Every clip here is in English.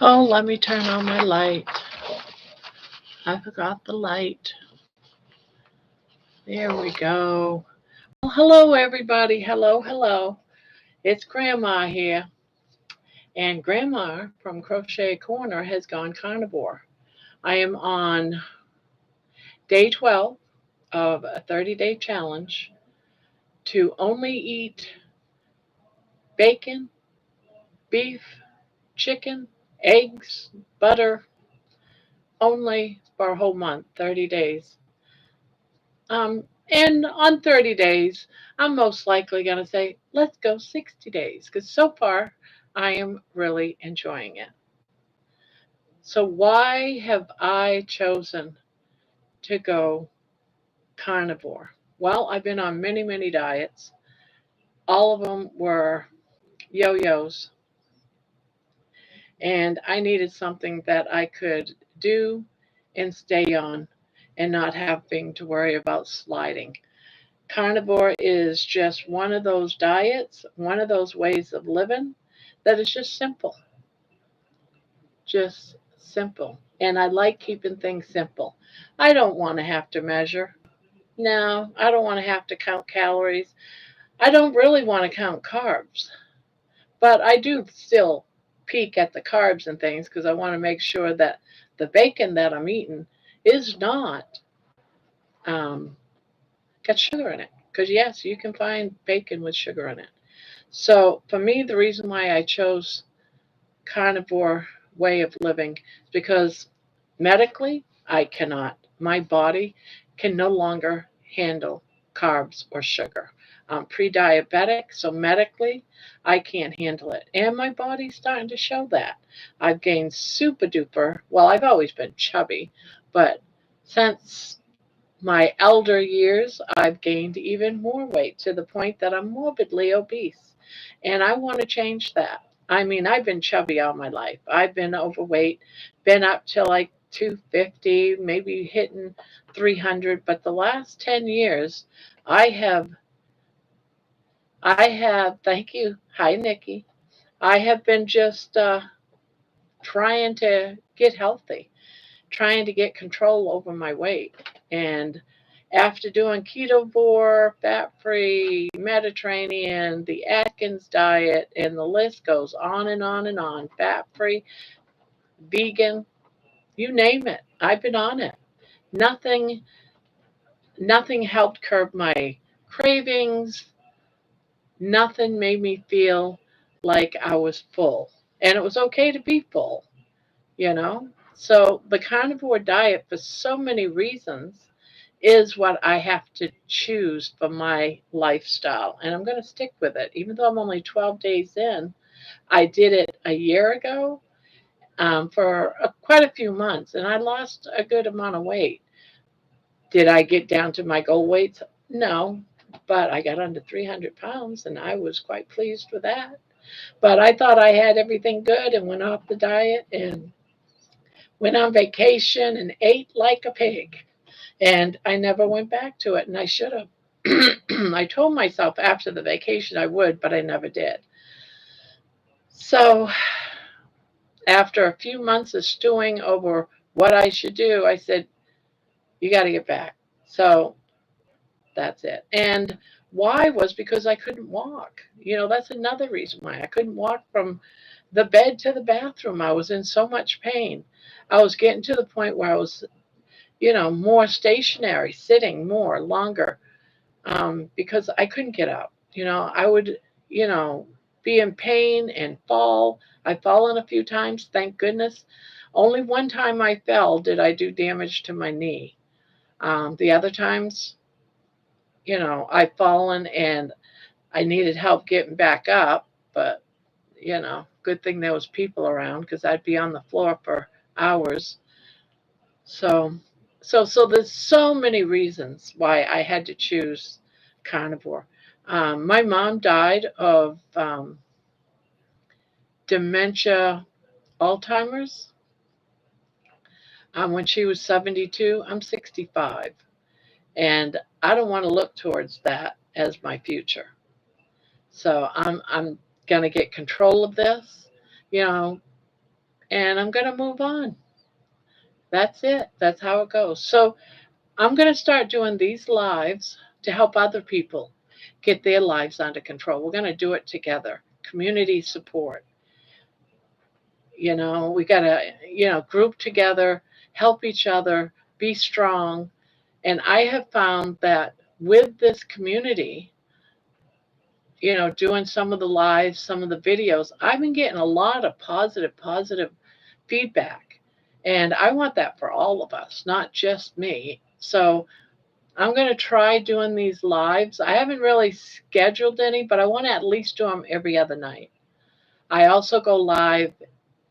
Oh, let me turn on my light. I forgot the light. There we go. Well, hello, everybody. Hello, hello. It's Grandma here. And Grandma from Crochet Corner has gone carnivore. I am on day 12 of a 30-day challenge to only eat bacon, beef, chicken, eggs, butter, only for a whole month, 30 days. And on 30 days, I'm most likely going to say, let's go 60 days because so far I am really enjoying it. So, why have I chosen to go carnivore? Well, I've been on many, many diets. All of them were yo yo's, and I needed something that I could do and stay on and not having to worry about sliding. Carnivore is just one of those diets, one of those ways of living that is just simple. And I like keeping things simple. I don't want to have to measure. No, I don't want to have to count calories. I don't really want to count carbs, but I do still peek at the carbs and things because I want to make sure that the bacon that I'm eating is not um, got sugar in it. Because yes, you can find bacon with sugar in it. So for me, the reason why I chose carnivore way of living is because medically I cannot. My body can no longer handle carbs or sugar. I'm pre-diabetic, so medically I can't handle it. And my body's starting to show that. I've gained super duper, well, I've always been chubby, but since my elder years, I've gained even more weight to the point that I'm morbidly obese. And I want to change that. I mean, I've been chubby all my life. I've been overweight, been up to like 250, maybe hitting 300. But the last 10 years, I have, thank you. Hi, Nikki. I have been just trying to get healthy, trying to get control over my weight. And after doing ketovore, fat free, Mediterranean, the Atkins diet, and the list goes on and on and on, fat free, vegan, you name it, I've been on it. Nothing, nothing helped curb my cravings. Nothing made me feel like I was full. And it was okay to be full, you know? So the carnivore diet, for so many reasons, is what I have to choose for my lifestyle. And I'm going to stick with it. Even though I'm only 12 days in, I did it a year ago for quite a few months, and I lost a good amount of weight. Did I get down to my goal weights? No, but I got under 300 pounds, and I was quite pleased with that. But I thought I had everything good and went off the diet and went on vacation and ate like a pig. And I never went back to it, and I should have. I told myself after the vacation I would, but I never did. So after a few months of stewing over what I should do, I said, you got to get back. So that's it. And why was because I couldn't walk. That's another reason why I couldn't walk from the bed to the bathroom. I was in so much pain. I was getting to the point where I was, more stationary, sitting more, longer, because I couldn't get up. I would, you know, be in pain and fall. I've fallen a few times, thank goodness. Only one time I fell did I do damage to my knee. The other times, I've fallen and I needed help getting back up, but, good thing there was people around because I'd be on the floor for hours. So, so there's so many reasons why I had to choose carnivore. My mom died of dementia, Alzheimer's, when she was 72. I'm 65, and I don't want to look towards that as my future. So I'm gonna get control of this. You know, and I'm going to move on. That's it. That's how it goes. So I'm going to start doing these lives to help other people get their lives under control. We're going to do it together. Community support. We got to, group together, help each other, be strong. And I have found that with this community, doing some of the lives, some of the videos, I've been getting a lot of positive feedback. And I want that for all of us, not just me. So I'm going to try doing these lives. I haven't really scheduled any, but I want to at least do them every other night. I also go live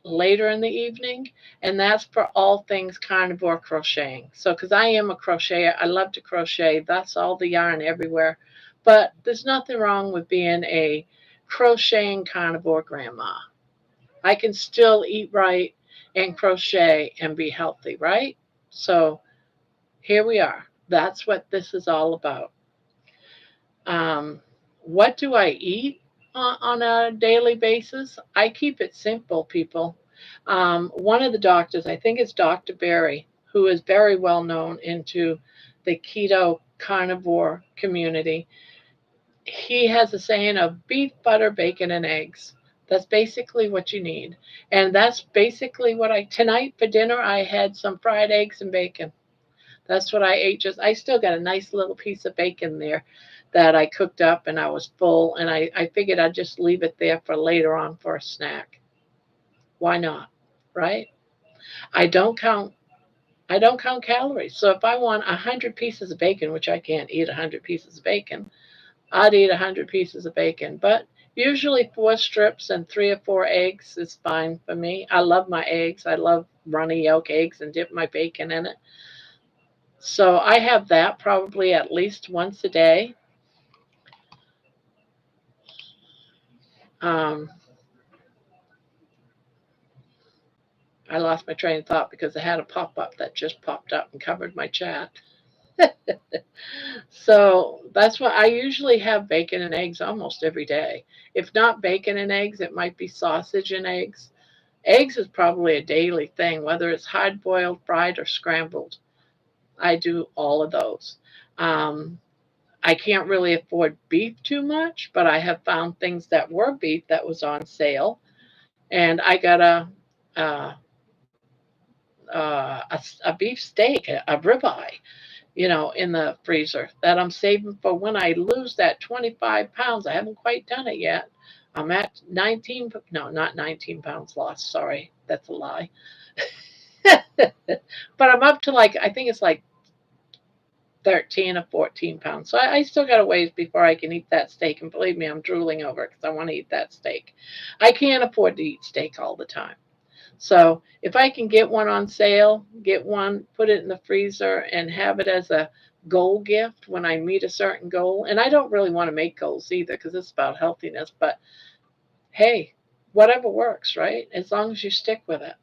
later in the evening, and that's for all things carnivore crocheting. So, because I am a crocheter, I love to crochet. That's all the yarn everywhere. But there's nothing wrong with being a crocheting carnivore grandma. I can still eat right and crochet and be healthy, right? So, here we are. That's what this is all about. Um, what do I eat on a daily basis? I keep it simple, people. One of the doctors, I think it's Dr. Berry, who is very well known into the keto carnivore community. He has a saying of beef, butter, bacon, and eggs. That's basically what you need. And that's basically what tonight for dinner, I had some fried eggs and bacon. That's what I ate. I still got a nice little piece of bacon there that I cooked up and I was full. And I figured I'd just leave it there for later on for a snack. Why not? Right? I don't count I don't count calories. So if I want 100 pieces of bacon, which I can't eat 100 pieces of bacon, I'd eat 100 pieces of bacon. But usually 4 strips and 3 or 4 eggs is fine for me. I love my eggs. I love runny yolk eggs and dip my bacon in it. So I have that probably at least once a day. Um, I lost my train of thought because I had a pop up that just popped up and covered my chat. So that's why I usually have bacon and eggs almost every day. If not bacon and eggs, it might be sausage and eggs. Eggs is probably a daily thing, whether it's hard boiled, fried, or scrambled. I do all of those. Um, I can't really afford beef too much, but I have found things that were beef that was on sale, and I got a, a beef steak, a ribeye, in the freezer that I'm saving for when I lose that 25 pounds. I haven't quite done it yet. I'm at 19, no, not 19 pounds lost. Sorry, that's a lie. But I'm up to I think it's like 13 or 14 pounds. So I still got a ways before I can eat that steak. And believe me, I'm drooling over it because I want to eat that steak. I can't afford to eat steak all the time. So if I can get one on sale, get one, put it in the freezer, and have it as a goal gift when I meet a certain goal. And I don't really want to make goals either because it's about healthiness. But hey, whatever works, right? As long as you stick with it.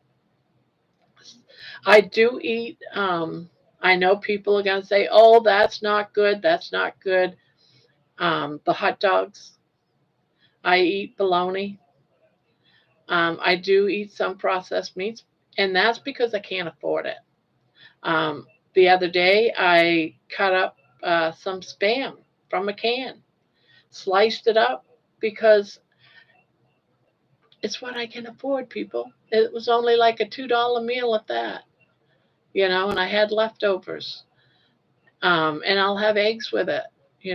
I do eat. I know people are going to say, oh, that's not good. That's not good. The hot dogs. I eat bologna. I do eat some processed meats, and that's because I can't afford it. Um, the other day, I cut up some spam from a can, sliced it up because it's what I can afford, people. It was only like a $2 meal at that, and I had leftovers. And I'll have eggs with it,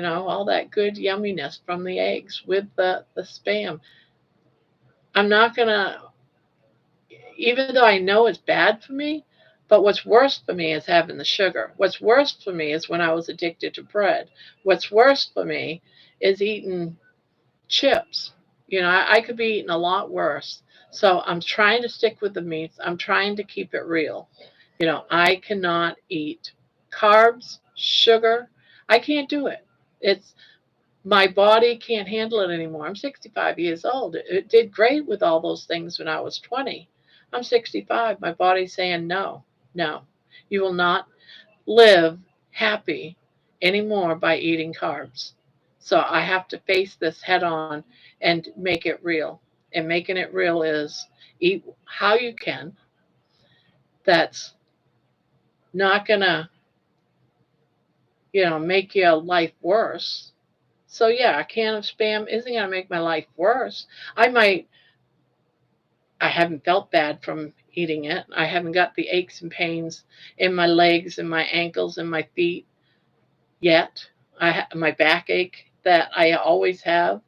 all that good yumminess from the eggs with the spam. I'm not going to, even though I know it's bad for me, but what's worse for me is having the sugar. What's worse for me is when I was addicted to bread. What's worse for me is eating chips. I could be eating a lot worse. So I'm trying to stick with the meats. I'm trying to keep it real. I cannot eat carbs, sugar. I can't do it. It's my body can't handle it anymore. I'm 65 years old. It did great with all those things when I was 20. I'm 65. My body's saying no, no. You will not live happy anymore by eating carbs. So I have to face this head on and make it real. and making it real is eat how you can. That's not gonna, make your life worse. So yeah, a can of spam isn't gonna make my life worse. I might I haven't felt bad from eating it. I haven't got the aches and pains in my legs and my ankles and my feet yet. My backache that I always have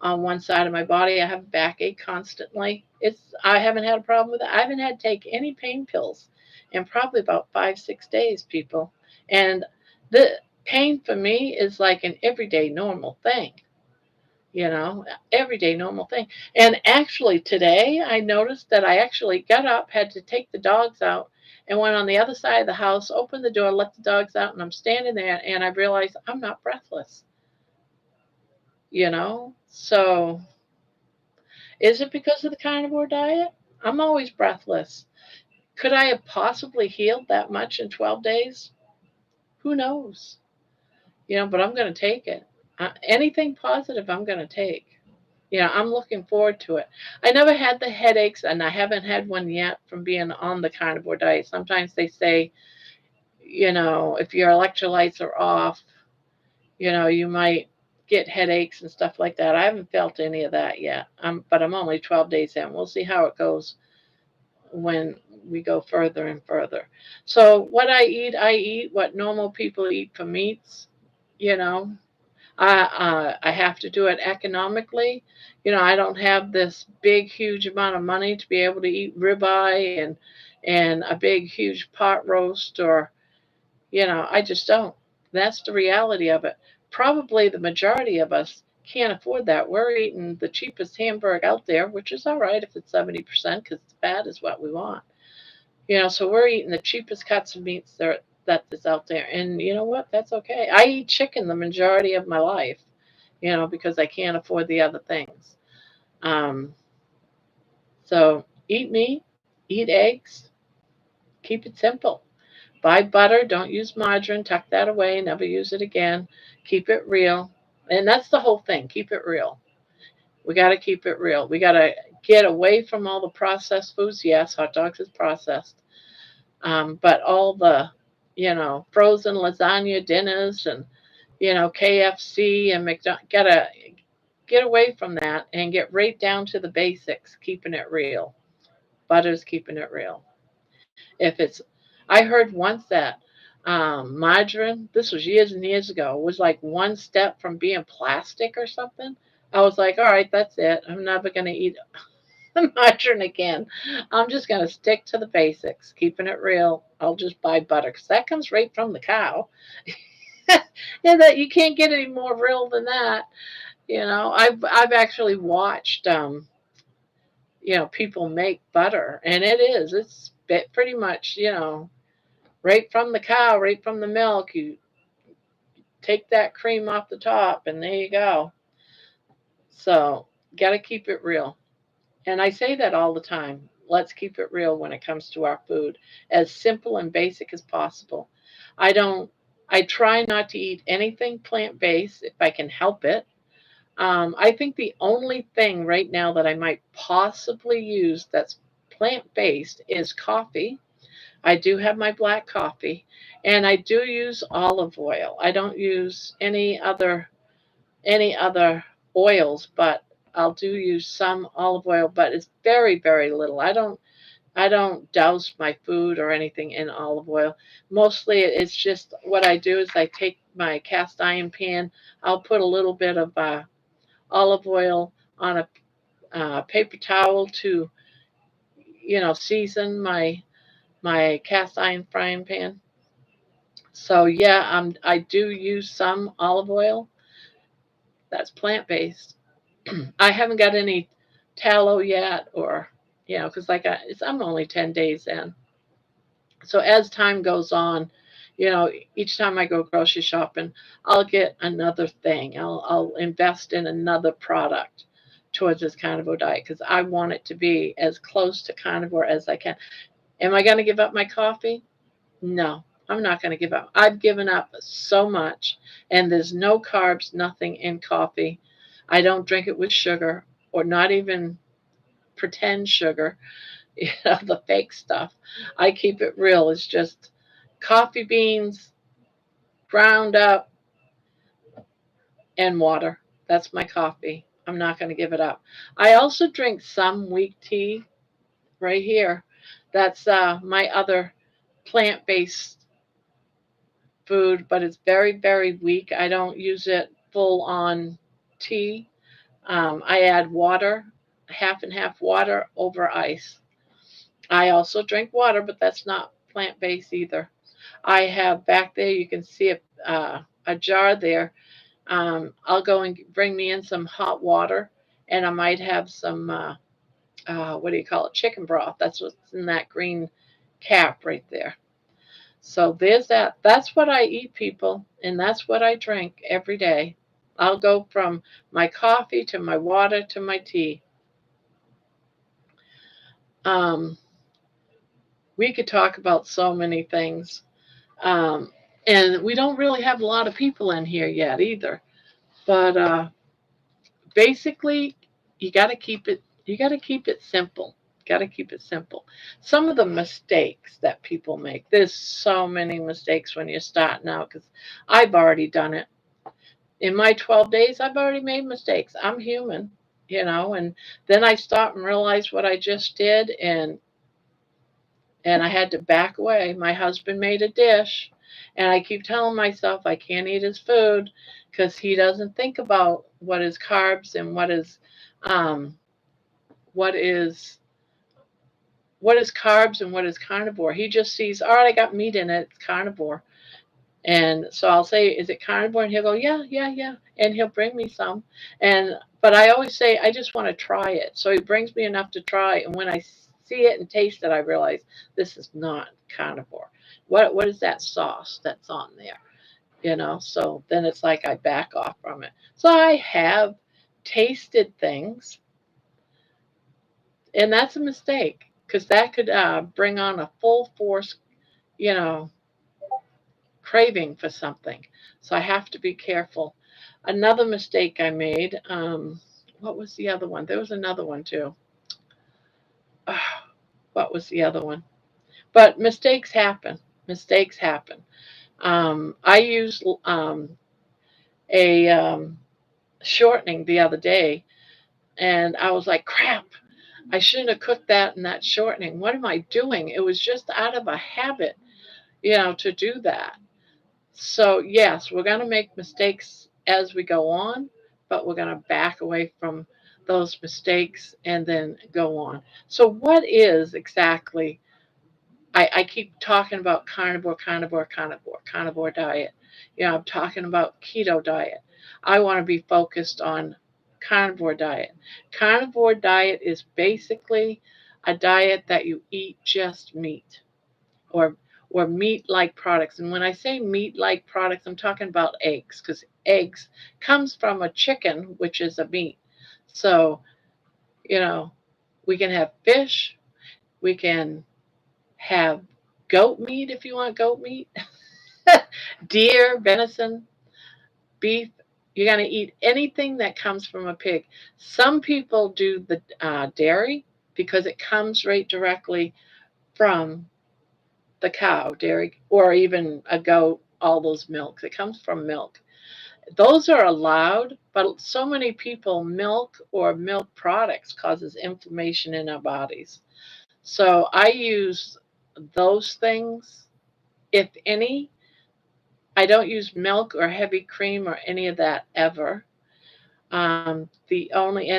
on one side of my body. I have backache constantly. I haven't had a problem with it. I haven't had to take any pain pills in probably about 5, 6 days, people. And the pain for me is like an everyday normal thing, you know, everyday normal thing. And actually today I noticed that I actually got up, had to take the dogs out, and went on the other side of the house, opened the door, let the dogs out, and I'm standing there and I realized I'm not breathless, you know? So is it because of the carnivore diet? I'm always breathless. Could I have possibly healed that much in 12 days? Who knows? But I'm going to take it. Anything positive, I'm going to take. I'm looking forward to it. I never had the headaches, and I haven't had one yet from being on the carnivore diet. Sometimes they say, if your electrolytes are off, you might get headaches and stuff like that. I haven't felt any of that yet. But I'm only 12 days in. We'll see how it goes when we go further and further. So what I eat what normal people eat for meats. You know, I have to do it economically. I don't have this big, huge amount of money to be able to eat ribeye and a big, huge pot roast, or I just don't. That's the reality of it. Probably the majority of us can't afford that. We're eating the cheapest hamburger out there, which is all right if it's 70%, because fat is what we want. So we're eating the cheapest cuts of meats that is out there. And you know what? That's okay. I eat chicken the majority of my life, because I can't afford the other things. Um, so eat meat, eat eggs, keep it simple. Buy butter, don't use margarine, tuck that away, never use it again. Keep it real. And that's the whole thing. Keep it real. We got to keep it real. We got to get away from all the processed foods. Yes, hot dogs is processed. But all the, frozen lasagna dinners and, KFC and McDonald's, gotta get away from that and get right down to the basics, keeping it real. Butter's keeping it real. If it's, I heard once that margarine, this was years and years ago, was like one step from being plastic or something. I was like, all right, that's it. I'm never going to eat margarine again. I'm just going to stick to the basics, keeping it real. I'll just buy butter because that comes right from the cow. That you can't get any more real than that. I've actually watched people make butter, and it's pretty much right from the cow, right from the milk. You take that cream off the top, and there you go. So got to keep it real. And I say that all the time. Let's keep it real when it comes to our food, as simple and basic as possible. I don't. I try not to eat anything plant-based if I can help it. I think the only thing right now that I might possibly use that's plant-based is coffee. I do have my black coffee, and I do use olive oil. I don't use any other oils, but I'll do use some olive oil, but it's very, very little. I don't douse my food or anything in olive oil. Mostly it's just what I do is I take my cast iron pan, I'll put a little bit of olive oil on a paper towel to season my cast iron frying pan. So yeah, I do use some olive oil that's plant based. I haven't got any tallow yet, or because I'm only 10 days in. So as time goes on, each time I go grocery shopping, I'll get another thing. I'll invest in another product towards this carnivore diet because I want it to be as close to carnivore as I can. Am I going to give up my coffee? No, I'm not going to give up. I've given up so much, and there's no carbs, nothing in coffee. I don't drink it with sugar, or not even pretend sugar, the fake stuff. I keep it real. It's just coffee beans, ground up, and water. That's my coffee. I'm not going to give it up. I also drink some weak tea right here. That's my other plant based food, but it's very, very weak. I don't use it full on tea. I add water, half and half water over ice. I also drink water, but that's not plant based either. I have back there, you can see a jar there. I'll go and bring me in some hot water, and I might have some, what do you call it, chicken broth. That's what's in that green cap right there. So there's that. That's what I eat, people, and that's what I drink every day. I'll go from my coffee to my water to my tea. Um, we could talk about so many things. Um, and we don't really have a lot of people in here yet either. But basically, you got to keep it simple. Got to keep it simple. Some of the mistakes that people make. There's so many mistakes when you're starting out because I've already done it. In my 12 days, I've already made mistakes. I'm human, and then I stop and realize what I just did, and I had to back away. My husband made a dish, and I keep telling myself I can't eat his food because he doesn't think about what is carbs and um, what is what is carbs and what is carnivore. He just sees, all right, I got meat in it, it's carnivore. And so I'll say, is it carnivore? And he'll go, yeah, yeah, yeah. And he'll bring me some. But I always say, I just want to try it. So he brings me enough to try. And when I see it and taste it, I realize this is not carnivore. What is that sauce that's on there? So then it's like I back off from it. So I have tasted things, and that's a mistake because that could bring on a full force, you know, craving for something. So I have to be careful. Another mistake I made, what was the other one? There was another one too. What was the other one? But mistakes happen. Mistakes happen. I used a shortening the other day, and I was like, crap, I shouldn't have cooked that in that shortening. What am I doing? It was just out of a habit, to do that. So, yes, we're going to make mistakes as we go on, but we're going to back away from those mistakes and then go on. So, what is exactly, I keep talking about carnivore diet. I'm talking about keto diet. I want to be focused on carnivore diet. Carnivore diet is basically a diet that you eat just meat or meat-like products. And when I say meat-like products, I'm talking about eggs because eggs comes from a chicken, which is a meat. So, you know, we can have fish, we can have goat meat if you want goat meat, deer, venison, beef. You're going to eat anything that comes from a pig. Some people do the dairy because it comes right directly from the cow, dairy, or even a goat, all those milks. It comes from milk. Those are allowed, but so many people, milk or milk products causes inflammation in our bodies. So I use those things, if any. I don't use milk or heavy cream or any of that ever. And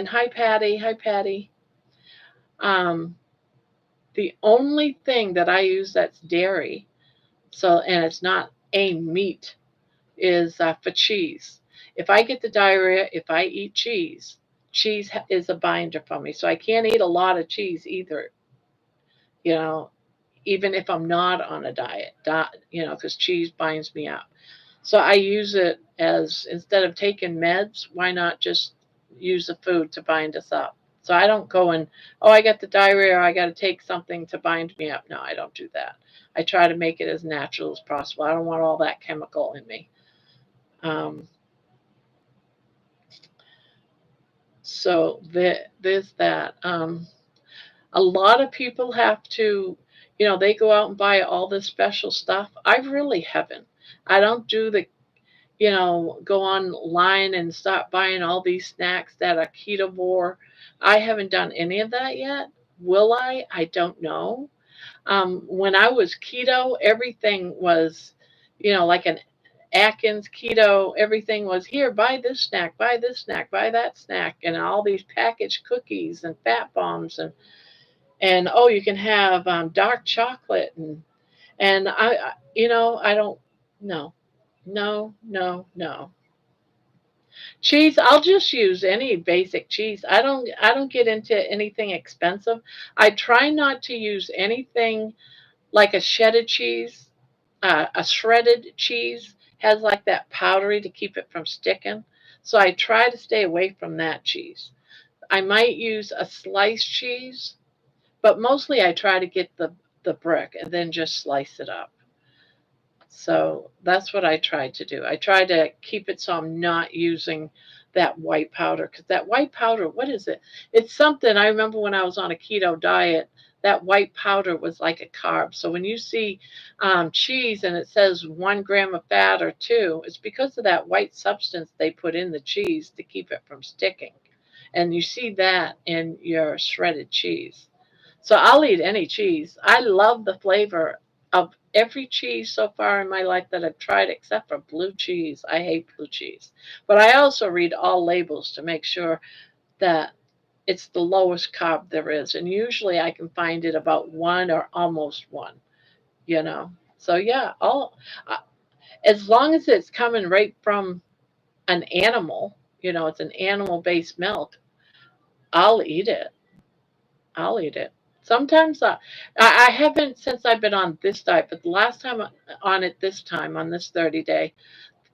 hi Patty. Um, the only thing that I use that's dairy, and it's not a meat, is for cheese. If I get the diarrhea, if I eat cheese, cheese is a binder for me. So I can't eat a lot of cheese either, you know, even if I'm not on a diet, because cheese binds me up. So I use it as, instead of taking meds, why not just use the food to bind us up? So I don't go and, oh, I got the diarrhea, I got to take something to bind me up. No, I don't do that. I try to make it as natural as possible. I don't want all that chemical in me. Um, so there's that. A lot of people have to, they go out and buy all this special stuff. I really haven't. I don't do the, go online and start buying all these snacks that are ketovore. I haven't done any of that yet. Will I? I don't know. When I was keto, everything was, like an Atkins keto, everything was here, buy this snack, buy this snack, buy that snack, and all these packaged cookies and fat bombs and oh, you can have dark chocolate and I don't, no, no, no, no. Cheese, I'll just use any basic cheese. I don't get into anything expensive. I try not to use anything like a shredded cheese. A shredded cheese has like that powdery to keep it from sticking. So I try to stay away from that cheese. I might use a sliced cheese, but mostly I try to get the brick and then just slice it up. So that's what I try to do. I try to keep it so I'm not using that white powder because that white powder, what is it? It's something I remember when I was on a keto diet. That white powder was like a carb. So when you see cheese and it says 1 gram of fat or two, it's because of that white substance they put in the cheese to keep it from sticking. And you see that in your shredded cheese. So I'll eat any cheese. I love the flavor of every cheese so far in my life that I've tried except for blue cheese. I hate blue cheese. But I also read all labels to make sure that it's the lowest carb there is. And usually I can find it about one or almost one. So yeah, uh, as long as it's coming right from an animal, it's an animal based milk, I'll eat it. I'll eat it. Sometimes I haven't since I've been on this diet, but the last time on it this time on this 30-day,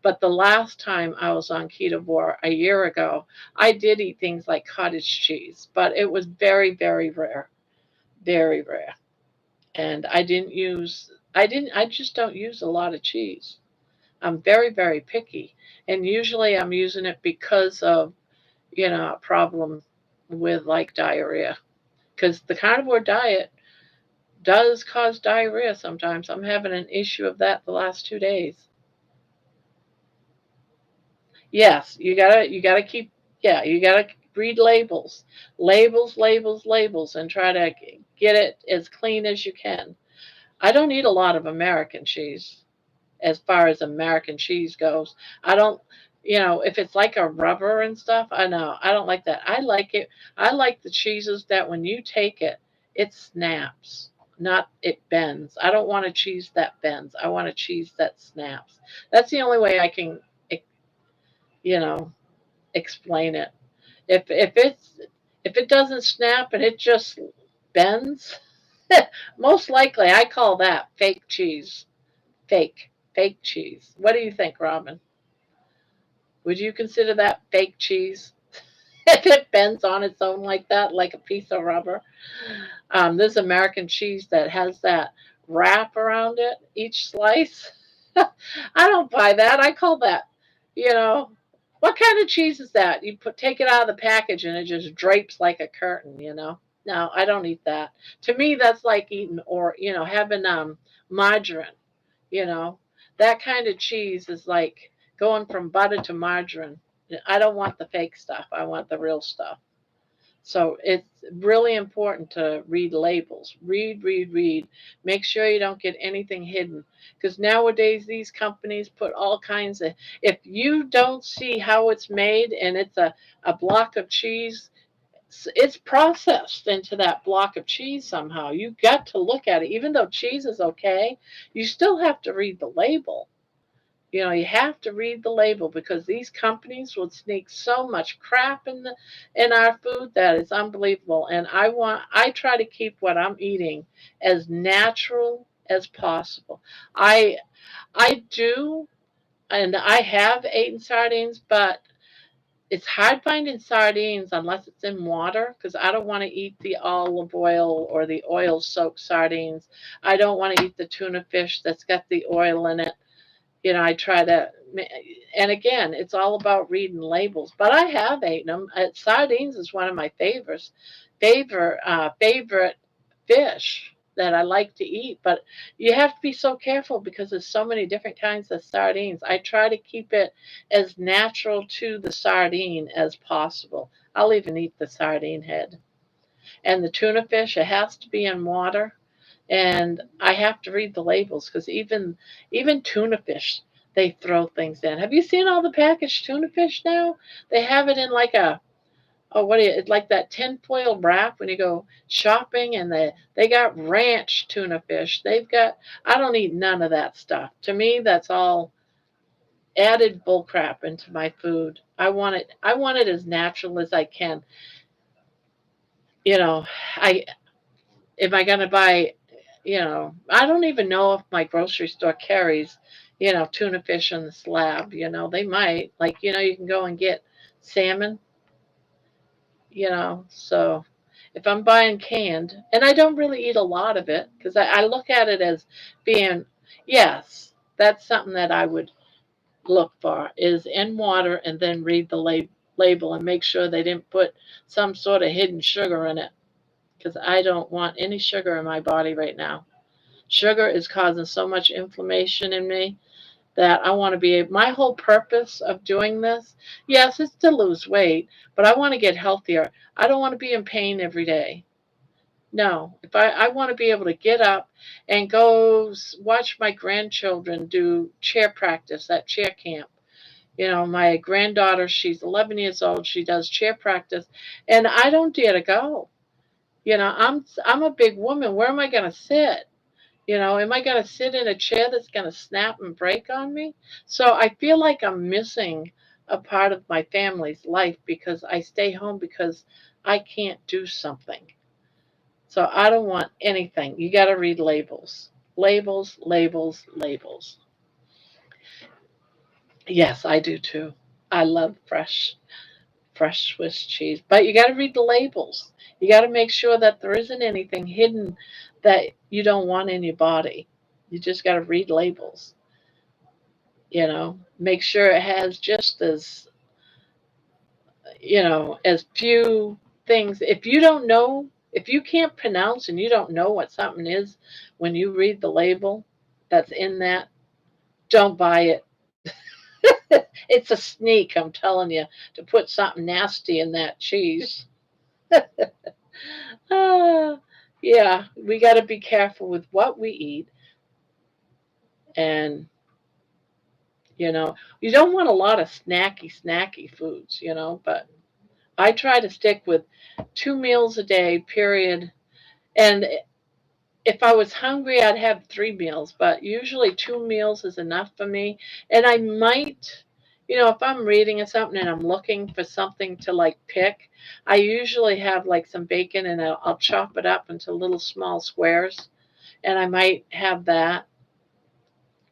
but the last time I was on ketovore a year ago, I did eat things like cottage cheese, but it was very, very rare, very rare. And I just don't use a lot of cheese. I'm very, very picky. And usually I'm using it because of, a problem with like diarrhea. Because the carnivore diet does cause diarrhea sometimes. I'm having an issue of that the last 2 days. Yes, you gotta keep yeah, you gotta read labels. Labels, labels, labels and try to get it as clean as you can. I don't eat a lot of American cheese as far as American cheese goes. I don't if it's like a rubber and stuff, I know. I don't like that. I like it. I like the cheeses that when you take it, it snaps, not it bends. I don't want a cheese that bends. I want a cheese that snaps. That's the only way I can, you know, explain it. If it doesn't snap and it just bends, most likely I call that fake cheese. Fake, fake cheese. What do you think, Robin? Would you consider that fake cheese? If it bends on its own like that, like a piece of rubber. There's American cheese that has that wrap around it, each slice. I don't buy that. I call that, you know, what kind of cheese is that? Take it out of the package and it just drapes like a curtain. No, I don't eat that. To me, that's like eating or having margarine. You know, that kind of cheese is like going from butter to margarine. I don't want the fake stuff. I want the real stuff. So it's really important to read labels. Read, read, read. Make sure you don't get anything hidden. Because nowadays, these companies put all kinds of. If you don't see how it's made and it's a block of cheese, it's processed into that block of cheese somehow. You've got to look at it. Even though cheese is okay, you still have to read the label. You have to read the label because these companies will sneak so much crap in our food that is unbelievable. And I try to keep what I'm eating as natural as possible. I I do, and I have eaten sardines, but it's hard finding sardines unless it's in water because I don't want to eat the olive oil or the oil soaked sardines. I don't want to eat the tuna fish that's got the oil in it. I try to, and again, it's all about reading labels. But I have eaten them. Sardines is one of my favorite fish that I like to eat, but you have to be so careful because there's so many different kinds of sardines. I try to keep it as natural to the sardine as possible. I'll even eat the sardine head. And the tuna fish, it has to be in water, and I have to read the labels because even tuna fish, they throw things in. Have you seen all the packaged tuna fish now? They have it in like a, oh, what do you, it's like that tinfoil wrap when you go shopping, and they got ranch tuna fish. They've got, I don't eat none of that stuff. To me, that's all added bullcrap into my food. I want it as natural as I can. You know, I am I gonna buy, I don't even know if my grocery store carries, tuna fish on the slab. They might. Like, you can go and get salmon, so if I'm buying canned, and I don't really eat a lot of it because I look at it as being, yes, that's something that I would look for is in water and then read the label and make sure they didn't put some sort of hidden sugar in it because I don't want any sugar in my body right now. Sugar is causing so much inflammation in me that I want to be my whole purpose of doing this, yes, it's to lose weight, but I want to get healthier. I don't want to be in pain every day. No, if I want to be able to get up and go watch my grandchildren do chair practice at chair camp. My granddaughter, she's 11 years old. She does chair practice, and I don't dare to go. I'm a big woman. Where am I going to sit? Am I going to sit in a chair that's going to snap and break on me? So I feel like I'm missing a part of my family's life because I stay home because I can't do something. So I don't want anything. You got to read labels. Labels, labels, labels. Yes, I do too. I love fresh Swiss cheese. But you got to read the labels. You got to make sure that there isn't anything hidden that you don't want in your body. You just got to read labels. Make sure it has just as few things. If you don't know, if you can't pronounce and you don't know what something is when you read the label that's in that, don't buy it. It's a sneak, I'm telling you, to put something nasty in that cheese. Ah, yeah, we got to be careful with what we eat. And, you don't want a lot of snacky foods, but I try to stick with 2 meals a day, period. And if I was hungry, I'd have 3 meals, but usually 2 meals is enough for me. And I might, if I'm reading or something and I'm looking for something to like pick, I usually have like some bacon and I'll chop it up into little small squares, and I might have that.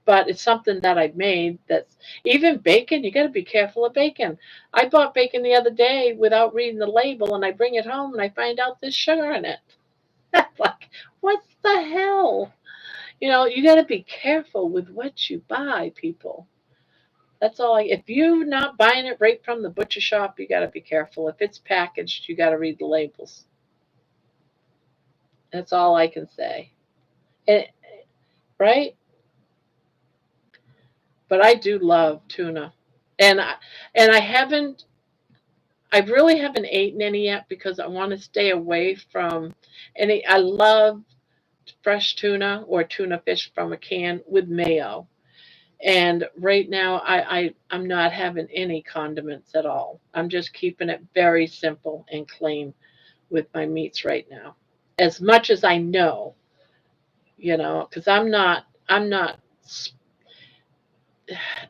But it's something that I've made that's even bacon. You got to be careful of bacon. I bought bacon the other day without reading the label, and I bring it home and I find out there's sugar in it. Like, what the hell? You got to be careful with what you buy, people. That's all. If you're not buying it right from the butcher shop, you got to be careful. If it's packaged, you got to read the labels. That's all I can say. And, right? But I do love tuna, and I haven't. I really haven't eaten any yet because I want to stay away from any. I love fresh tuna or tuna fish from a can with mayo. And right now, I'm not having any condiments at all. I'm just keeping it very simple and clean with my meats right now, as much as I know, because I'm not.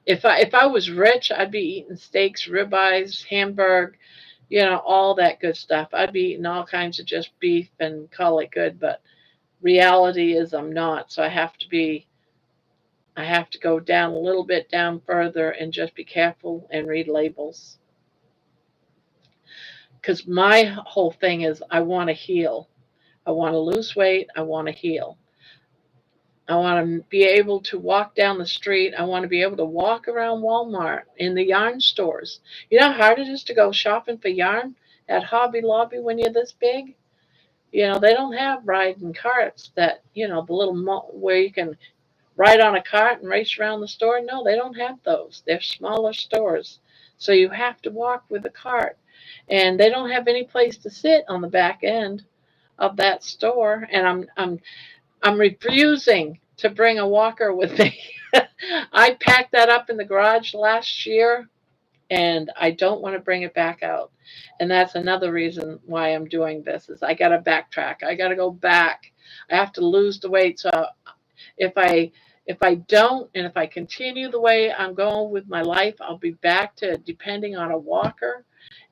If I was rich, I'd be eating steaks, ribeyes, hamburg, all that good stuff. I'd be eating all kinds of just beef and call it good. But reality is, I'm not. So I have to go down a little bit down further and just be careful and read labels. Because my whole thing is I want to heal. I want to lose weight. I want to heal. I want to be able to walk down the street. I want to be able to walk around Walmart in the yarn stores. You know how hard it is to go shopping for yarn at Hobby Lobby when you're this big? They don't have riding carts that, the little where you can ride on a cart and race around the store. No, they don't have those. They're smaller stores. So you have to walk with the cart. And they don't have any place to sit on the back end of that store. And I'm refusing to bring a walker with me. I packed that up in the garage last year and I don't want to bring it back out. And that's another reason why I'm doing this is I got to backtrack. I got to go back. I have to lose the weight. So if I don't, and if I continue the way I'm going with my life, I'll be back to depending on a walker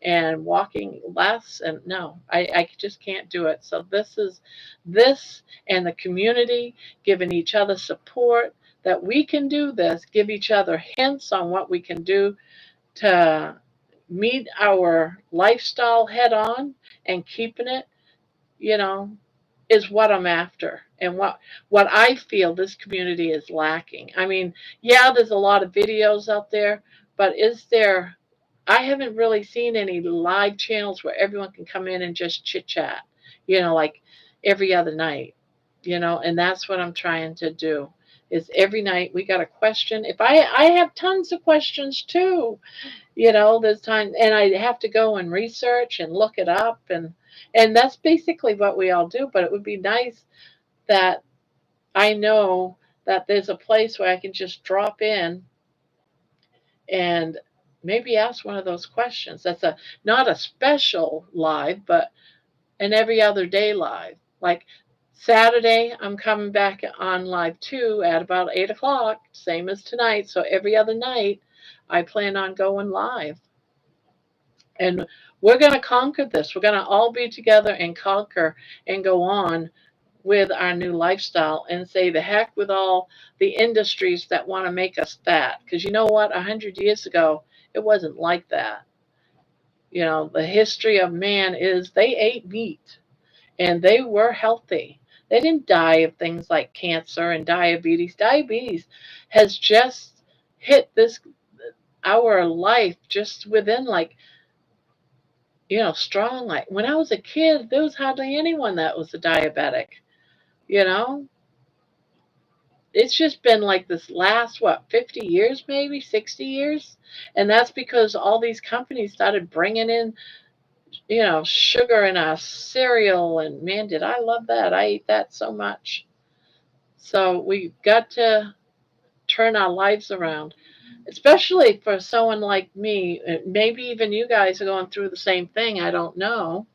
and walking less. And no, I just can't do it. So this and the community giving each other support that we can do this, give each other hints on what we can do to meet our lifestyle head on and keeping it, you know, is what I'm after and what I feel this community is lacking. I mean, yeah, there's a lot of videos out there, but I haven't really seen any live channels where everyone can come in and just chit chat, like every other night, and that's what I'm trying to do. Is every night we got a question. If I have tons of questions too, there's time, and I have to go and research and look it up, and that's basically what we all do. But it would be nice that I know that there's a place where I can just drop in and maybe ask one of those questions. That's not a special live, but an every other day live. Like Saturday, I'm coming back on live too at about 8 o'clock, same as tonight. So every other night, I plan on going live. And we're going to conquer this. We're going to all be together and conquer and go on with our new lifestyle and say the heck with all the industries that want to make us fat. Because you know what? 100 years ago, it wasn't like that. The history of man is they ate meat and they were healthy. They didn't die of things like cancer and diabetes. Diabetes has just hit our life just within like strong. Like when I was a kid, there was hardly anyone that was a diabetic. You know, it's just been like this last, 50 years, maybe 60 years. And that's because all these companies started bringing in, sugar in our cereal. And man, did I love that. I ate that so much. So we got to turn our lives around, especially for someone like me. Maybe even you guys are going through the same thing. I don't know.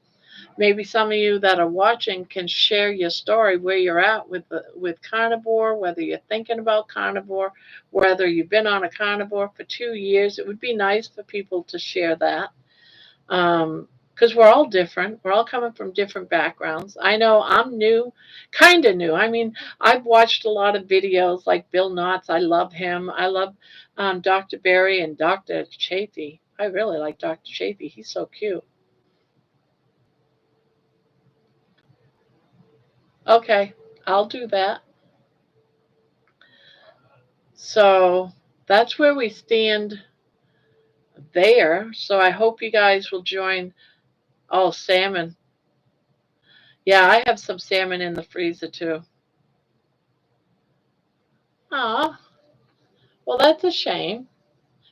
Maybe some of you that are watching can share your story where you're at with carnivore, whether you're thinking about carnivore, whether you've been on a carnivore for 2 years. It would be nice for people to share that because we're all different. We're all coming from different backgrounds. I know I'm new, kind of new. I mean, I've watched a lot of videos like Bill Knotts. I love him. I love Dr. Berry and Dr. Chafee. I really like Dr. Chafee. He's so cute. Okay, I'll do that. So that's where we stand there. So I hope you guys will join. Oh, salmon. Yeah, I have some salmon in the freezer too. Ah, well, that's a shame.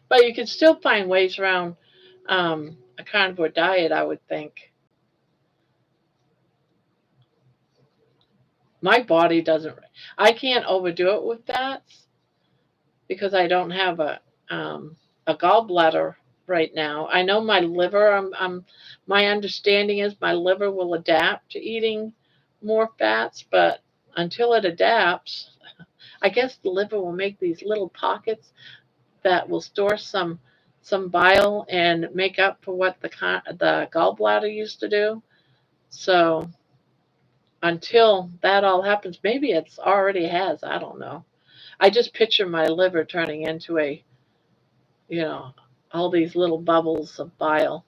But you can still find ways around a carnivore diet, I would think. My body doesn't. I can't overdo it with fats because I don't have a gallbladder right now. I know my liver. My understanding is my liver will adapt to eating more fats, but until it adapts, I guess the liver will make these little pockets that will store some bile and make up for what the gallbladder used to do. So until that all happens, maybe it's already has. I don't know. I just picture my liver turning into you know, all these little bubbles of bile.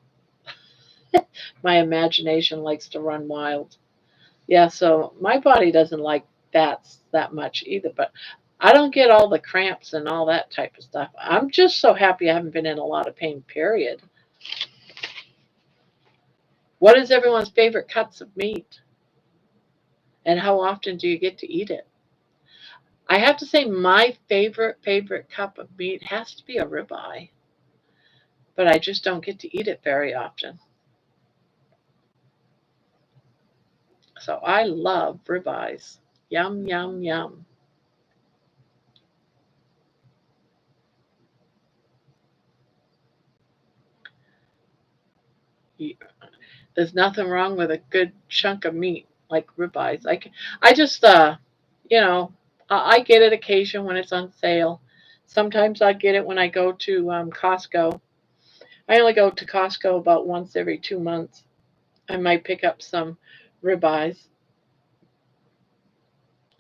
My imagination likes to run wild. Yeah, so my body doesn't like fats that much either, but I don't get all the cramps and all that type of stuff. I'm just so happy I haven't been in a lot of pain, period. What is everyone's favorite cuts of meat? And how often do you get to eat it? I have to say my favorite cup of meat has to be a ribeye, but I just don't get to eat it very often. So I love ribeyes. Yum, yum, yum. There's nothing wrong with a good chunk of meat like ribeyes. I just, you know, I get it occasion when it's on sale. Sometimes I get it when I go to Costco. I only go to Costco about once every 2 months. I might pick up some ribeyes,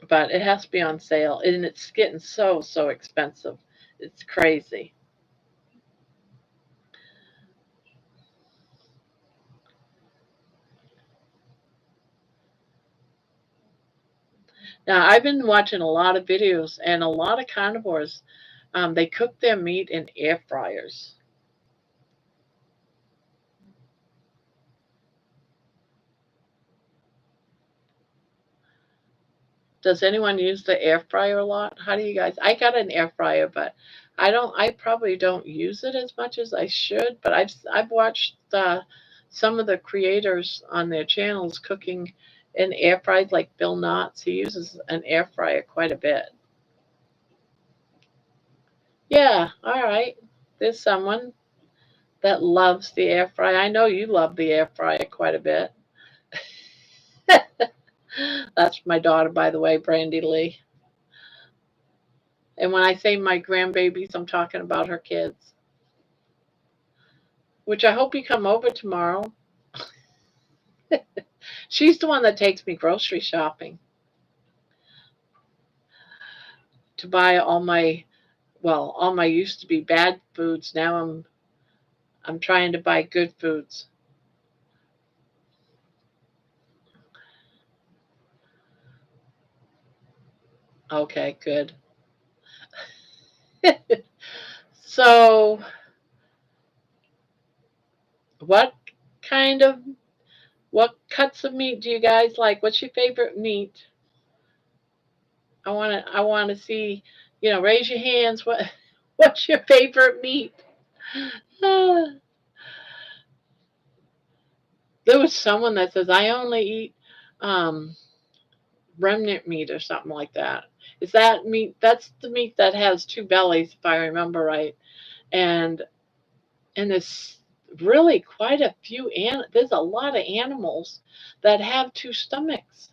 but it has to be on sale, and it's getting so expensive. It's crazy. Now I've been watching a lot of videos, and a lot of carnivores, they cook their meat in air fryers. Does anyone use the air fryer a lot? How do you guys? I got an air fryer, but I don't. I probably don't use it as much as I should. But I've watched some of the creators on their channels cooking in air fries, like Bill Knotts. He uses an air fryer quite a bit. Yeah, all right. There's someone that loves the air fryer. I know you love the air fryer quite a bit. That's my daughter, by the way, Brandy Lee. And when I say my grandbabies, I'm talking about her kids, which I hope you come over tomorrow. She's the one that takes me grocery shopping to buy all my used to be bad foods. Now I'm trying to buy good foods. Okay, good. So, what kind of what cuts of meat do you guys like? What's your favorite meat? I want to see, raise your hands. What's your favorite meat? Ah, there was someone that says I only eat um, remnant meat or something like that. Is that meat? That's the meat that has two bellies, if I remember right. And there's really quite a few. There's a lot of animals that have two stomachs.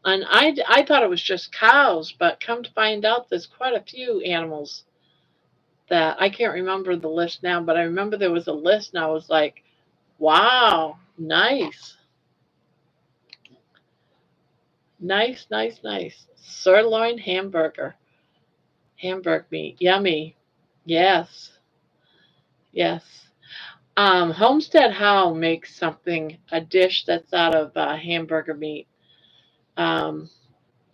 And I thought it was just cows, but come to find out, there's quite a few animals that I can't remember the list now, but I remember there was a list, and I was like, wow, nice, nice, nice, nice. Sirloin hamburger meat, yummy. Yes, yes. Homestead How makes a dish that's out of hamburger meat. Um,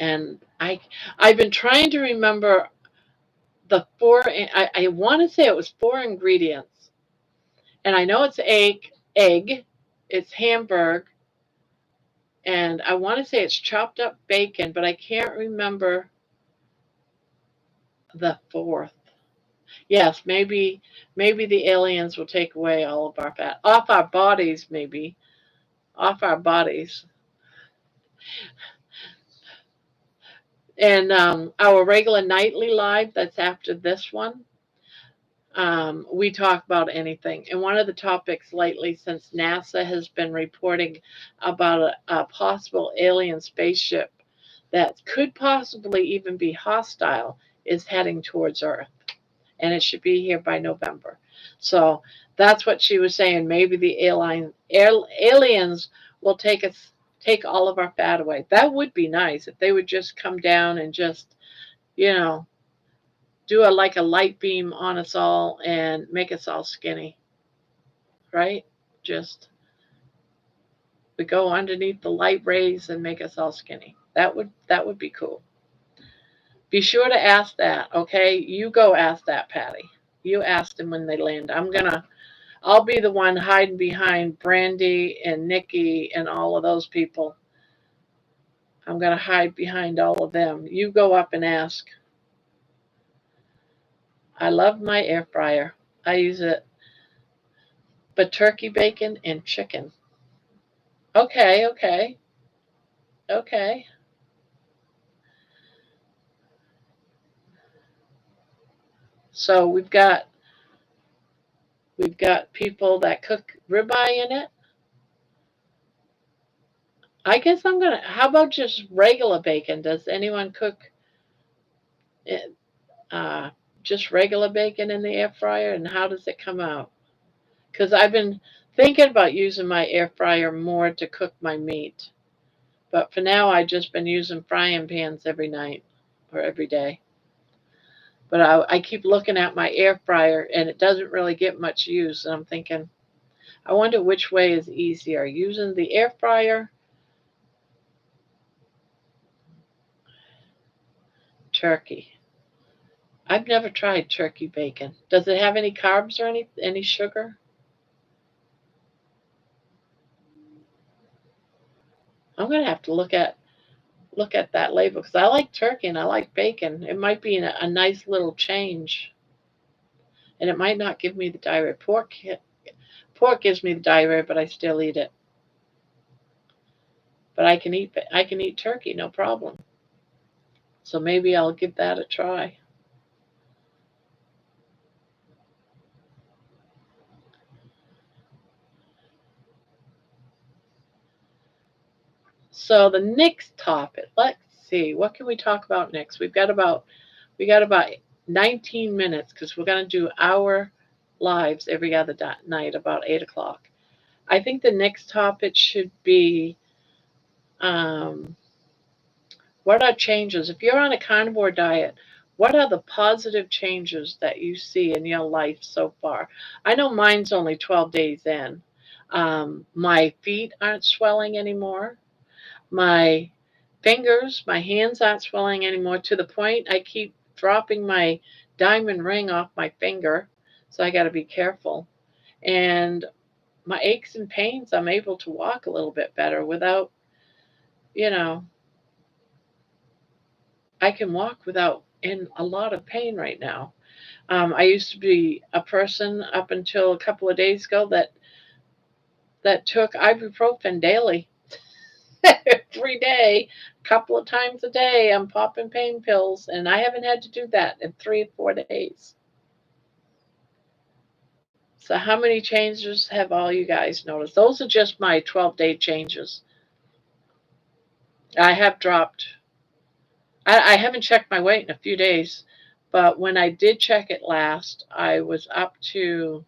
and I've been trying to remember the four. I want to say it was four ingredients, and I know it's egg, it's hamburger, and I want to say it's chopped up bacon, but I can't remember the fourth. Yes, maybe the aliens will take away all of our fat off our bodies, maybe off our bodies. And our regular nightly live that's after this one, we talk about anything. And one of the topics lately, since NASA has been reporting about a possible alien spaceship that could possibly even be hostile, is heading towards Earth. And it should be here by November. So that's what she was saying. Maybe the aliens will take all of our fat away. That would be nice if they would just come down and just, you know, do a light beam on us all and make us all skinny, right? Just we go underneath the light rays and make us all skinny. That would be cool. Be sure to ask that, okay? You go ask that, Patty. You ask them when they land. I'll be the one hiding behind Brandy and Nikki and all of those people I'm going to hide behind all of them. You go up and ask. I love my air fryer. I use it, but turkey bacon and chicken. Okay, okay, okay. So we've got people that cook ribeye in it. I guess I'm gonna. How about just regular bacon? Does anyone cook it, just regular bacon in the air fryer, and how does it come out? Because I've been thinking about using my air fryer more to cook my meat, but for now I've just been using frying pans every night or every day. But I keep looking at my air fryer, and it doesn't really get much use. And I'm thinking, I wonder which way is easier, using the air fryer, turkey. I've never tried turkey bacon. Does it have any carbs or any sugar? I'm gonna have to look at that label because I like turkey and I like bacon. It might be a nice little change, and it might not give me the diarrhea. Pork gives me the diarrhea, but I still eat it. But I can eat turkey, no problem. So maybe I'll give that a try. So the next topic, let's see, what can we talk about next? We got about 19 minutes because we're gonna do our lives every other night about 8 o'clock. I think the next topic should be um, what are changes? If you're on a carnivore diet, what are the positive changes that you see in your life so far? I know mine's only 12 days in. My feet aren't swelling anymore. My fingers, my hands aren't swelling anymore to the point I keep dropping my diamond ring off my finger. So I got to be careful. And my aches and pains, I'm able to walk a little bit better without, you know, I can walk without in a lot of pain right now. I used to be a person up until a couple of days ago that took ibuprofen daily. Every day, a couple of times a day, I'm popping pain pills, and I haven't had to do that in 3 or 4 days. So, how many changes have all you guys noticed? Those are just my 12-day changes. I have dropped, I haven't checked my weight in a few days, but when I did check it last, I was up to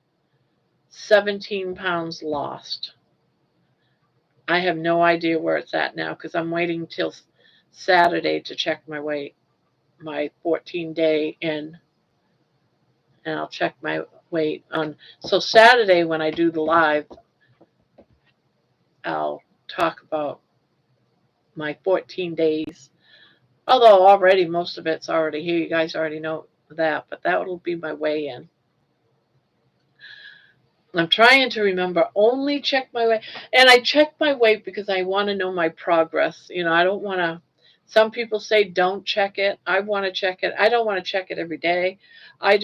17 pounds lost. I have no idea where it's at now because I'm waiting till Saturday to check my weight, my 14-day in, and I'll check my weight on. So Saturday when I do the live, I'll talk about my 14 days. Although already most of it's already here, you guys already know that, but that will be my weigh in. I'm trying to remember only check my weight. And I check my weight because I want to know my progress. I don't want to. Some people say don't check it. I want to check it. I don't want to check it every day. I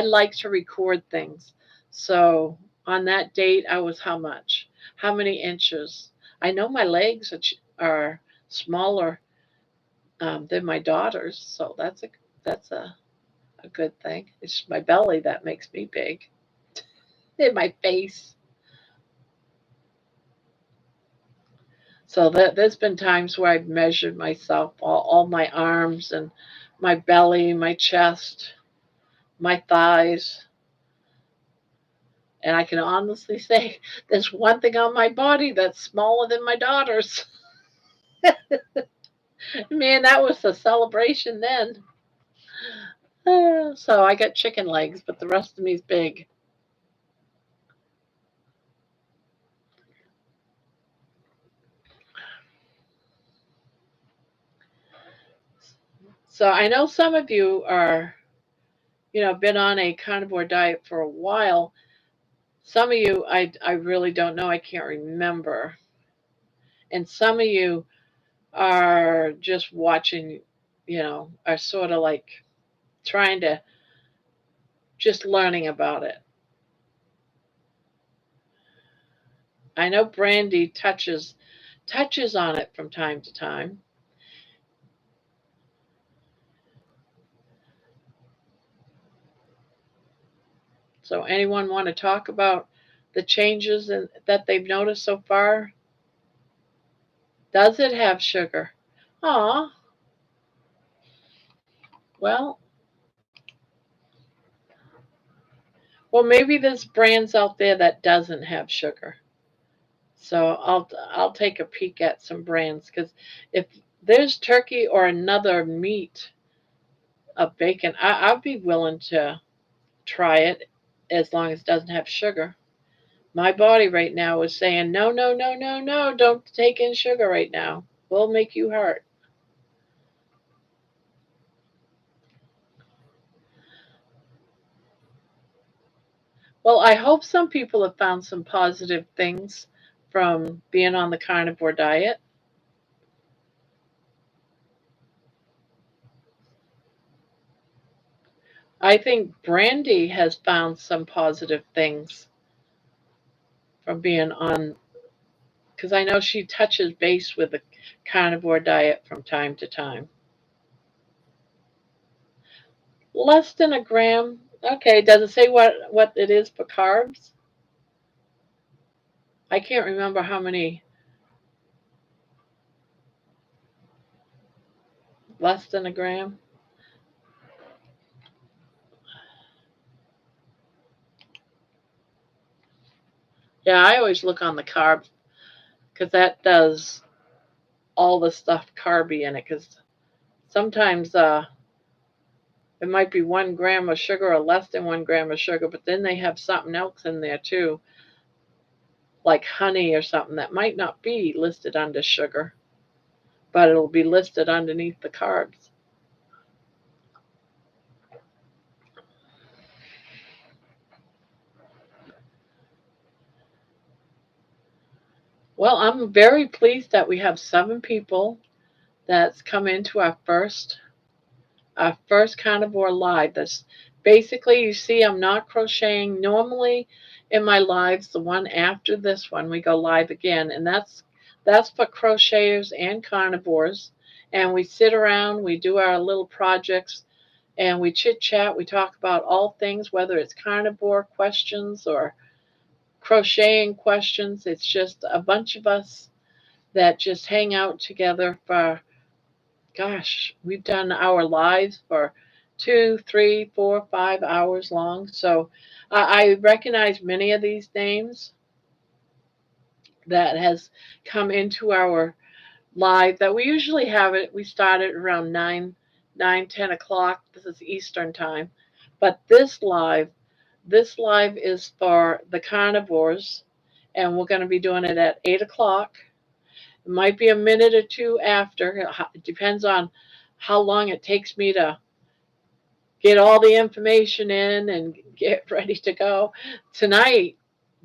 like to record things. So on that date, I was how much? How many inches? I know my legs are smaller than my daughter's. So that's a good thing. It's my belly that makes me big in my face. So there's been times where I've measured myself, all my arms and my belly, my chest, my thighs, and I can honestly say there's one thing on my body that's smaller than my daughter's. Man, that was a celebration then. So I got chicken legs, but the rest of me's big. So I know some of you are, been on a carnivore diet for a while. Some of you, I really don't know. I can't remember. And some of you are just watching, are sort of like trying to just learning about it. I know Brandy touches on it from time to time. So anyone want to talk about the changes that they've noticed so far? Does it have sugar? Aw, well, well, maybe there's brands out there that doesn't have sugar. So I'll take a peek at some brands because if there's turkey or another meat of bacon, I'd be willing to try it as long as it doesn't have sugar. My body right now is saying no, no, no, no, no, don't take in sugar right now. We'll make you hurt. Well, I hope some people have found some positive things from being on the carnivore diet. I think Brandy has found some positive things from being on, because I know she touches base with the carnivore diet from time to time. Less than a gram. Okay, does it say what it is for carbs? I can't remember how many. Less than a gram. Yeah, I always look on the carbs because that does all the stuff carby in it. Because sometimes it might be 1 gram of sugar or less than 1 gram of sugar, but then they have something else in there too, like honey or something that might not be listed under sugar, but it'll be listed underneath the carbs. Well, I'm very pleased that we have 7 people that's come into our first carnivore live. That's basically, you see, I'm not crocheting. Normally in my lives, the one after this one, we go live again, and that's for crocheters and carnivores. And we sit around, we do our little projects, and we chit chat. We talk about all things, whether it's carnivore questions or crocheting questions. It's just a bunch of us that just hang out together for, gosh, we've done our lives for 2, 3, 4, 5 hours long. So I recognize many of these names that has come into our live that we usually have it. We started around 9, 10 o'clock. This is Eastern time. But this live is for the carnivores, and we're going to be doing it at 8 o'clock. It might be a minute or two after. It depends on how long it takes me to get all the information in and get ready to go. Tonight,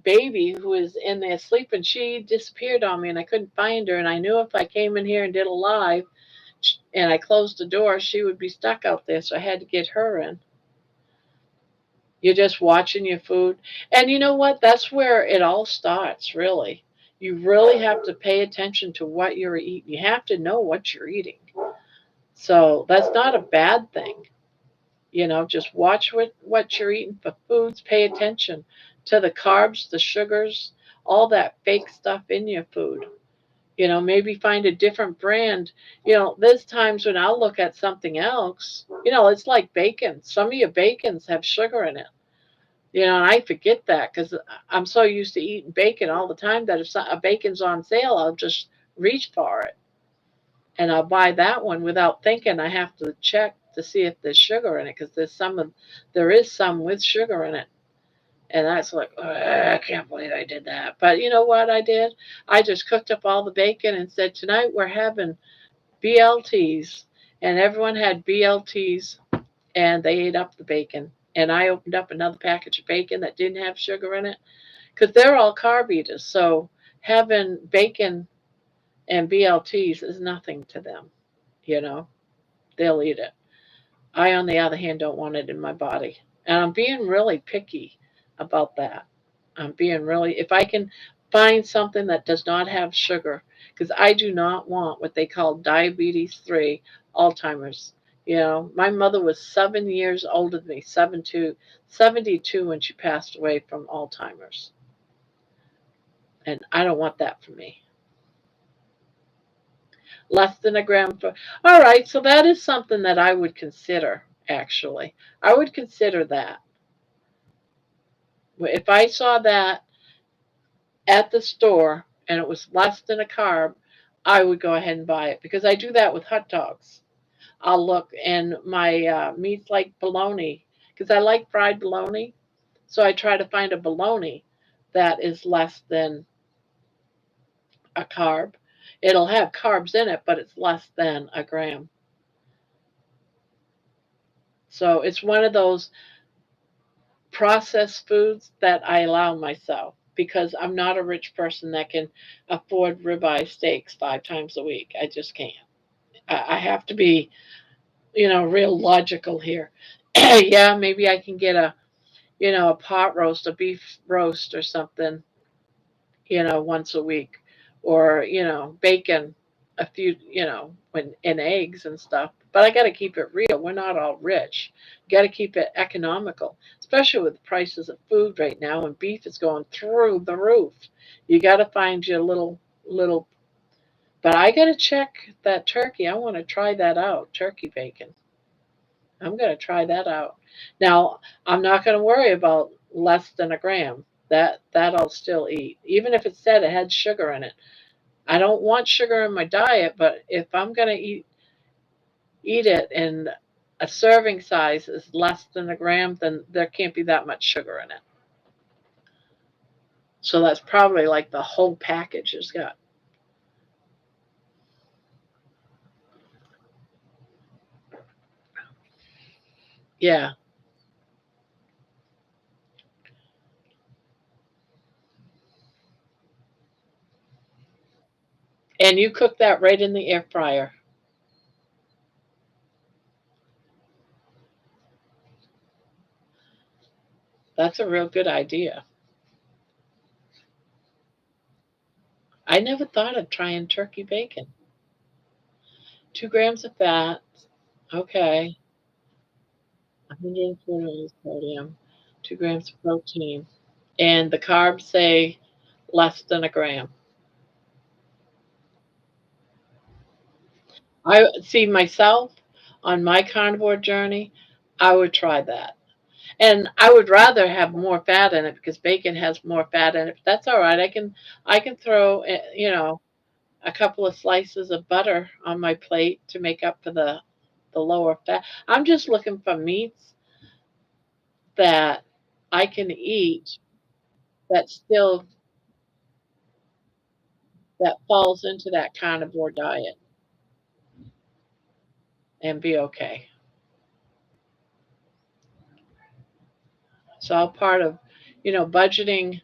baby, who was in there sleeping, she disappeared on me and I couldn't find her. And I knew if I came in here and did a live and I closed the door, she would be stuck out there. So I had to get her in. You're just watching your food. And you know what? That's where it all starts, really. You really have to pay attention to what you're eating. You have to know what you're eating. So that's not a bad thing. Just watch what you're eating for foods. Pay attention to the carbs, the sugars, all that fake stuff in your food. Maybe find a different brand. There's times when I'll look at something else. It's like bacon. Some of your bacons have sugar in it. And I forget that because I'm so used to eating bacon all the time that if a bacon's on sale, I'll just reach for it and I'll buy that one without thinking. I have to check to see if there's sugar in it because there is some with sugar in it, and that's like, I can't believe I did that. But you know what I did? I just cooked up all the bacon and said tonight we're having BLTs, and everyone had BLTs, and they ate up the bacon. And I opened up another package of bacon that didn't have sugar in it because they're all carb eaters. So having bacon and BLTs is nothing to them. You know, they'll eat it. I, on the other hand, don't want it in my body. And I'm being really picky about that. I'm being really, if I can find something that does not have sugar, because I do not want what they call diabetes 3, Alzheimer's. You know, my mother was 7 years older than me, 72 when she passed away from Alzheimer's. And I don't want that for me. Less than a gram for, all right, so that is something that I would consider, actually. I would consider that. If I saw that at the store and it was less than a carb, I would go ahead and buy it because I do that with hot dogs. I'll look and my meats like bologna because I like fried bologna. So I try to find a bologna that is less than a carb. It'll have carbs in it, but it's less than a gram. So it's one of those processed foods that I allow myself because I'm not a rich person that can afford ribeye steaks 5 times a week. I just can't. I have to be, real logical here. Yeah, maybe I can get a pot roast, a beef roast or something, once a week, or bacon, a few, when and eggs and stuff. But I got to keep it real. We're not all rich. Got to keep it economical, especially with the prices of food right now, and beef is going through the roof. You got to find your little. But I got to check that turkey. I want to try that out. Turkey bacon. I'm going to try that out. Now, I'm not going to worry about less than a gram. That I'll still eat, even if it said it had sugar in it. I don't want sugar in my diet, but if I'm going to eat it and a serving size is less than a gram, then there can't be that much sugar in it. So that's probably like the whole package has got. Yeah. And you cook that right in the air fryer. That's a real good idea. I never thought of trying turkey bacon. 2 grams of fat. Okay. 140 sodium. 2 grams of protein. And the carbs say less than a gram. I see myself on my carnivore journey, I would try that. And I would rather have more fat in it because bacon has more fat in it. That's all right. I can throw a couple of slices of butter on my plate to make up for the lower fat. I'm just looking for meats that I can eat that still that falls into that carnivore diet and be okay. It's all part of, budgeting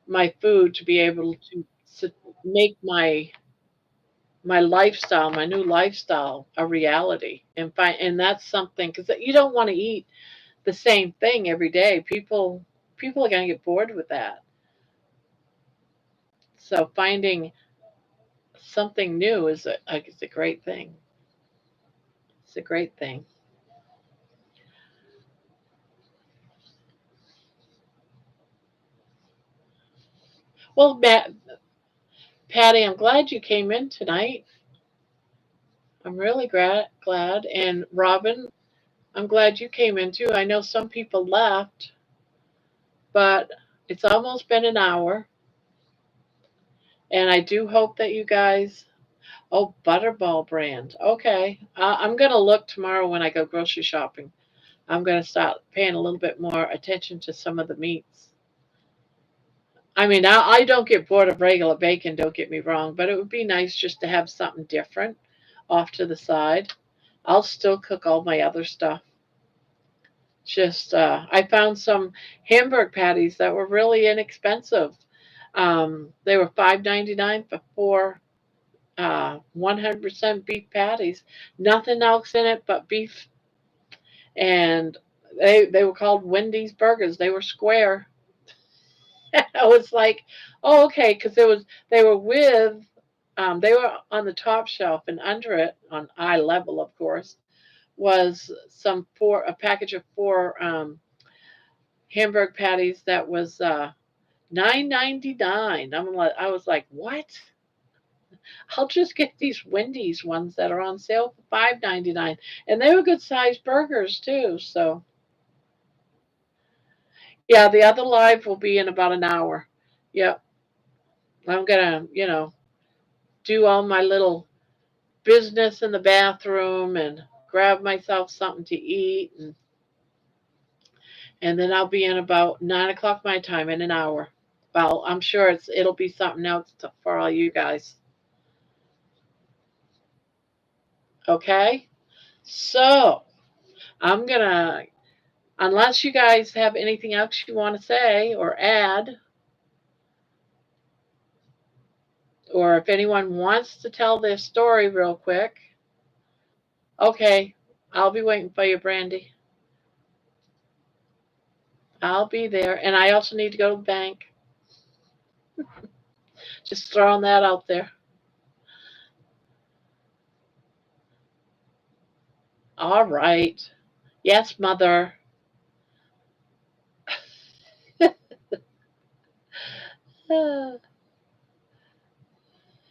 my food to be able to make my lifestyle, my new lifestyle, a reality, and that's something because you don't want to eat the same thing every day. People are going to get bored with that. So finding something new is a great thing. It's a great thing. Well, Patty, I'm glad you came in tonight. I'm really glad. And Robin, I'm glad you came in too. I know some people left, but it's almost been an hour. And I do hope that you guys. Oh, Butterball brand. Okay. I'm going to look tomorrow when I go grocery shopping. I'm going to start paying a little bit more attention to some of the meats. I mean, I don't get bored of regular bacon, don't get me wrong, but it would be nice just to have something different off to the side. I'll still cook all my other stuff. Just I found some hamburg patties that were really inexpensive. They were $5.99 for four 100% beef patties, nothing else in it but beef, and they were called Wendy's burgers. They were square. I was like, oh, okay, because they were with they were on the top shelf, and under it, on eye level, of course, was a package of four hamburg patties that was $9.99. I was like, what? I'll just get these Wendy's ones that are on sale for $5.99, and they were good sized burgers too. So yeah, the other live will be in about an hour. Yep, I'm gonna do all my little business in the bathroom and grab myself something to eat, and then I'll be in about 9 o'clock my time in an hour. Well, I'm sure it'll be something else for all you guys. Okay, so I'm gonna, unless you guys have anything else you want to say or add, or if anyone wants to tell their story real quick, okay, I'll be waiting for you, Brandy. I'll be there, and I also need to go to the bank. Just throwing that out there. All right. Yes, mother.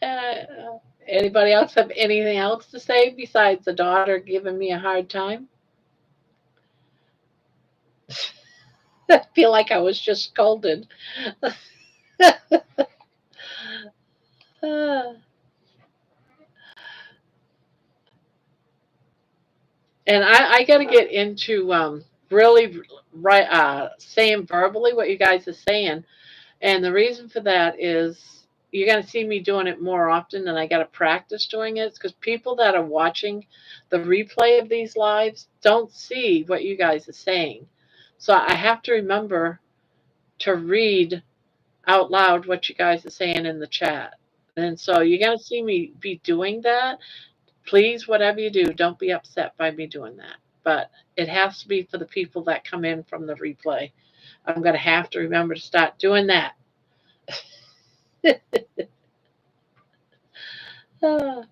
Uh, Anybody else have anything else to say besides the daughter giving me a hard time? I feel like I was just scolded. Uh, and I got to get into really saying verbally what you guys are saying. And the reason for that is you're going to see me doing it more often, and I got to practice doing it because people that are watching the replay of these lives don't see what you guys are saying. So I have to remember to read out loud what you guys are saying in the chat. And so you're going to see me be doing that. Please, whatever you do, don't be upset by me doing that. But it has to be for the people that come in from the replay. I'm going to have to remember to start doing that. All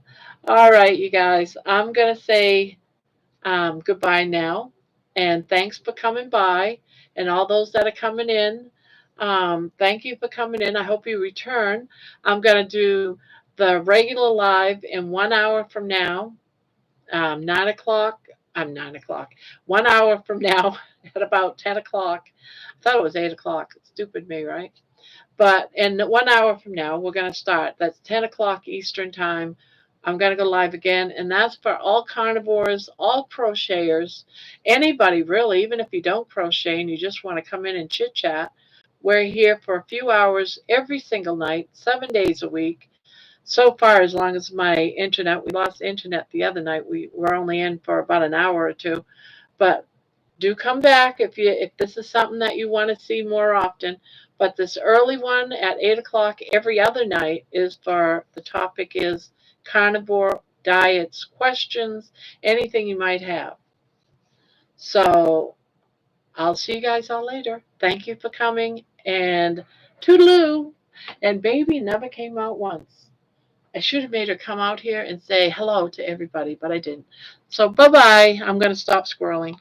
right, you guys. I'm going to say goodbye now. And thanks for coming by. And all those that are coming in, thank you for coming in. I hope you return. I'm going to do the regular live in 1 hour from now, 9 o'clock. I'm 9 o'clock. 1 hour from now at about 10 o'clock. I thought it was 8 o'clock. Stupid me, right? But in 1 hour from now, we're going to start. That's 10 o'clock Eastern time. I'm going to go live again. And that's for all carnivores, all crocheters, anybody really, even if you don't crochet and you just want to come in and chit chat. We're here for a few hours every single night, 7 days a week. So far, as long as my internet, we lost internet the other night. We were only in for about an hour or two. But do come back if this is something that you want to see more often. But this early one at 8 o'clock every other night is for the topic is carnivore diets, questions, anything you might have. So I'll see you guys all later. Thank you for coming, and toodaloo. And baby never came out once. I should have made her come out here and say hello to everybody, but I didn't. So bye bye. I'm going to stop squirreling.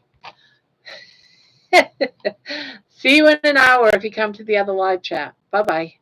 See you in an hour if you come to the other live chat. Bye bye.